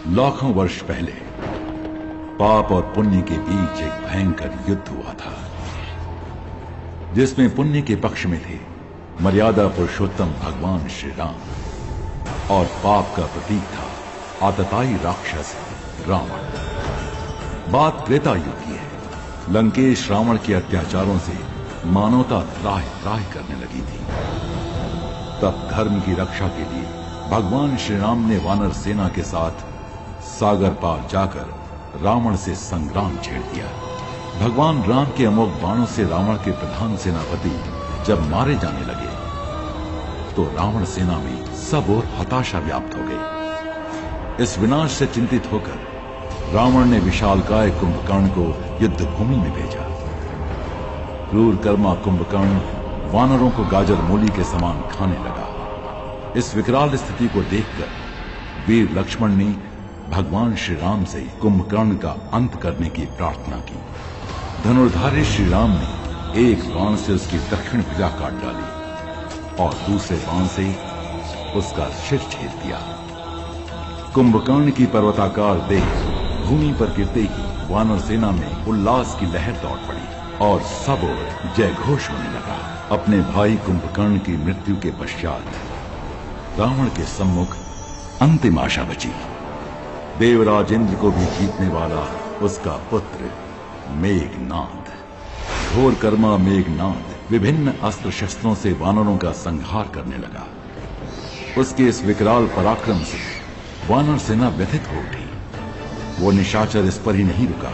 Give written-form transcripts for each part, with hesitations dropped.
लाखों वर्ष पहले पाप और पुण्य के बीच एक भयंकर युद्ध हुआ था, जिसमें पुण्य के पक्ष में थे मर्यादा पुरुषोत्तम भगवान श्री राम और पाप का प्रतीक था आतताई राक्षस रावण। बात त्रेता युग की है। लंकेश रावण के अत्याचारों से मानवता त्राह त्राह करने लगी थी। तब धर्म की रक्षा के लिए भगवान श्री राम ने वानर सेना के साथ सागर पार जाकर रावण से संग्राम छेड़ दिया। भगवान राम के अमोघ बाणों से रावण के प्रधान सेनापति जब मारे जाने लगे तो रावण सेना में सब ओर हताशा व्याप्त हो गई। इस विनाश से चिंतित होकर रावण ने विशालकाय कुंभकर्ण को युद्ध भूमि में भेजा। क्रूर कर्मा कुंभकर्ण वानरों को गाजर मूली के समान खाने लगा। इस विकराल स्थिति को देखकर वीर लक्ष्मण ने भगवान श्री राम से कुंभकर्ण का अंत करने की प्रार्थना की। धनुर्धारी श्री राम ने एक बाण से उसकी दक्षिण भुजा काट डाली और दूसरे बाण से उसका सिर छेद दिया। कुंभकर्ण की पर्वताकार देह भूमि पर गिरते ही वानर सेना में उल्लास की लहर दौड़ पड़ी और सब ओर जय घोष होने लगा। अपने भाई कुंभकर्ण की मृत्यु के पश्चात रावण के सम्मुख अंतिम आशा बची। देवराज इंद्र को भी जीतने वाला उसका पुत्र मेघनाद। घोर कर्मा मेघनाद विभिन्न अस्त्र शस्त्रों से वानरों का संहार करने लगा। उसके इस विकराल पराक्रम से वानर सेना व्यथित हो उठी। वो निशाचर इस पर ही नहीं रुका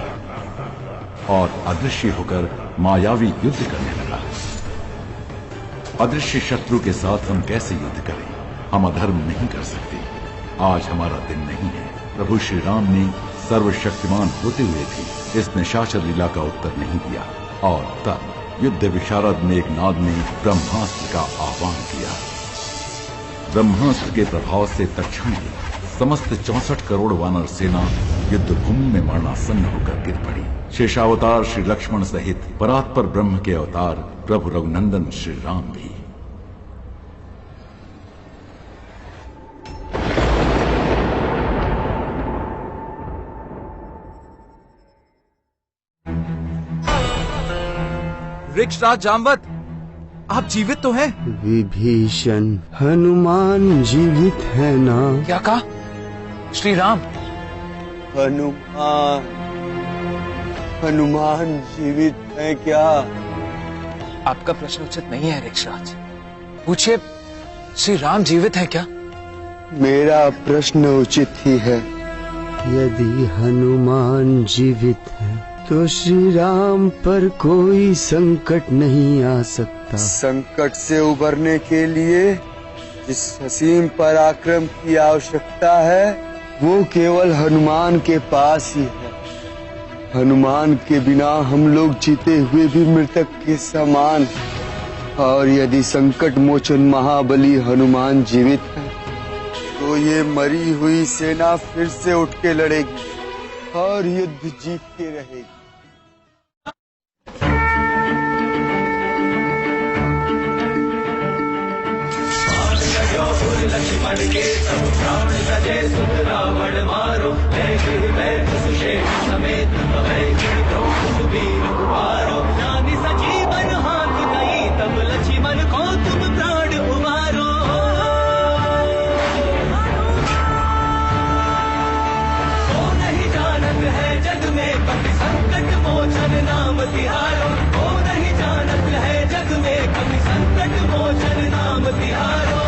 और अदृश्य होकर मायावी युद्ध करने लगा। अदृश्य शत्रु के साथ हम कैसे युद्ध करें? हम अधर्म नहीं कर सकते। आज हमारा दिन नहीं है। प्रभु श्री राम ने सर्वशक्तिमान होते हुए भी इस निशाचर लीला का उत्तर नहीं दिया और तब युद्ध विशारद मेघनाद ने ब्रह्मास्त्र का आह्वान किया। ब्रह्मास्त्र के प्रभाव से तत्क्षण ही समस्त 64 करोड़ वानर सेना युद्ध भूमि में मरणासन्न होकर गिर पड़ी। शेषावतार श्री लक्ष्मण सहित परात्पर ब्रह्म के अवतार प्रभु रघुनंदन श्री राम भी। वृक्षराज जामवत, आप जीवित तो हैं? विभीषण, हनुमान जीवित है ना? क्या कहा? श्री राम? हनुमान जीवित है क्या? आपका प्रश्न उचित नहीं है वृक्षराज। पूछिए, श्री राम जीवित है क्या? मेरा प्रश्न उचित ही है। यदि हनुमान जीवित है तो श्री राम पर कोई संकट नहीं आ सकता। संकट से उबरने के लिए जिस असीम पराक्रम की आवश्यकता है वो केवल हनुमान के पास ही है। हनुमान के बिना हम लोग जीते हुए भी मृतक के समान। और यदि संकट मोचन महाबली हनुमान जीवित है तो ये मरी हुई सेना फिर से उठ के लड़ेगी और युद्ध जीत के रहेगी। लक्ष्मण के सब प्राण सजे सुत रावण मारो। समेत उबारो। जानि सजीवन हाथ गई तब लक्ष्मण को तुम प्राण उबारो। वो नहीं जानत है जग में कभी संकट मोचन नाम तिहारो। वो नहीं जानत है जग में कभी संकट मोचन नाम तिहारो।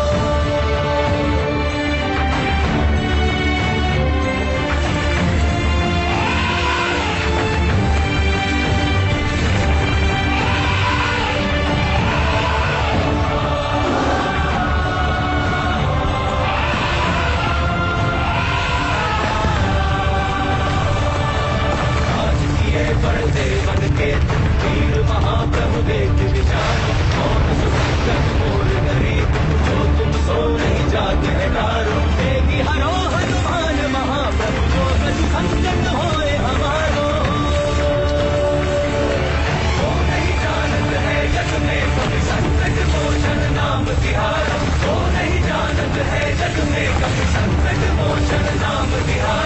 वीर महाप्रभु देख विचार कौन सुसंगत मोर गरीब जो तुम सो नहीं जागे डारो। देगी हरो हनुमान महाप्रभु जो कछु संकट होए हमारो। वो नहीं जानत है जग में कभी संकट मोचन नाम तिहारो। वो नहीं जानत है जग में कभी संकट मोचन नाम तिहारो।